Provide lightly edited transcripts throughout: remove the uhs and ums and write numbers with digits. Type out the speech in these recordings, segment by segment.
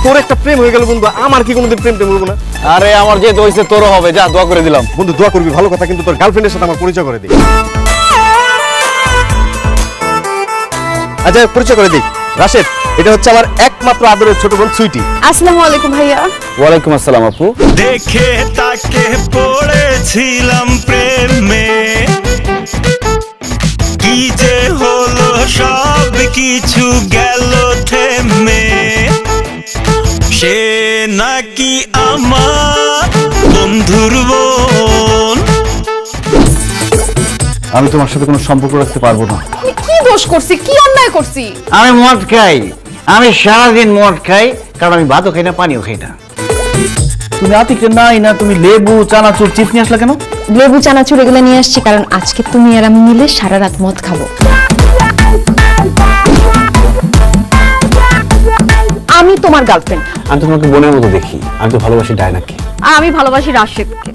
তোর একটা প্রেম হয়ে গেল বন্ধু, আমার কি কোনোদিন প্রেম হবো না? আরে আমার যে হইছে তোরও হবে, যা দোয়া করে দিলাম। বন্ধু দোয়া করবি ভালো কথা, কিন্তু তোর গার্লফ্রেন্ডের সাথে আমার পরিচয় করে দিই। আচ্ছা পরিচয় করে দিই, রাশেদ, এটা হচ্ছে আমার একমাত্র আদরের ছোট বোন সুইটি। আসসালামু আলাইকুম ভাইয়া। ওয়ালাইকুম আসসালাম আপু। দেখে তাকে পড়েছিলাম প্রেমে, কি যে হলো সব কিছু গেল থেমে, সে নাকি আমার বন্ধুর বোন। আমি তোমার সাথে কোনো সম্পর্ক রাখতে পারবো না। আমি কি দোষ করছি, কি অন্যায় করছি? আমি মদ খাই, আমি সারাদিন মদ খাই, কারণ আমি ভাতও খাই না, পানিও খাই না। তুমি আতিকরে নাই না, তুমি লেবু চানাচুর চিপস নিয়ে আসলে কেন? লেবু চানাচুর এগুলো নিয়ে আসছি কারণ আজকে তুমি আর আমি মিলে সারা রাত মদ খাবো। আমি তোমার গার্লফ্রেন্ড। আমি তোমাকে বোনের মতো দেখি, আমি তো ভালোবাসি ডায়নাকে। আর আমি ভালোবাসি রাশেদকে।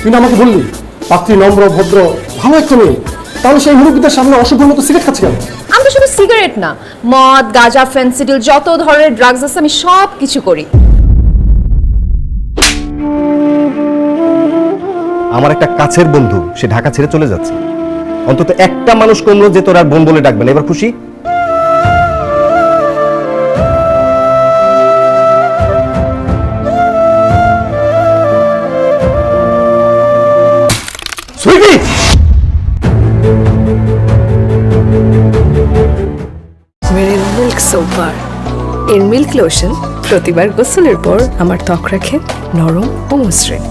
তুই না আমাকে বললি পাত্রী নম্র ভদ্র ভালো একটা মেয়ে, তাহলে সেই মুরব্বীদের সামনে অসভ্যের মতো সিগারেট খাচ্ছে কেন? আমি তো শুধু সিগারেট না, মদ, গাঁজা, ফেন্সিডিল, যত ধরনের ড্রাগস আছে আমি সব কিছু করি। আমার একটা কাছের বন্ধু, সে ঢাকা ছেড়ে চলে যাচ্ছে, অন্তত একটা মানুষ কমলো যে তোর আর বোন বলে ডাকবেন। এবার খুশি? সুইটি, মেরি মিল্ক সোপার এর মিল্ক লোশন প্রতিবার গোসলের পর আমার ত্বক রাখে নরম ও মসৃণ।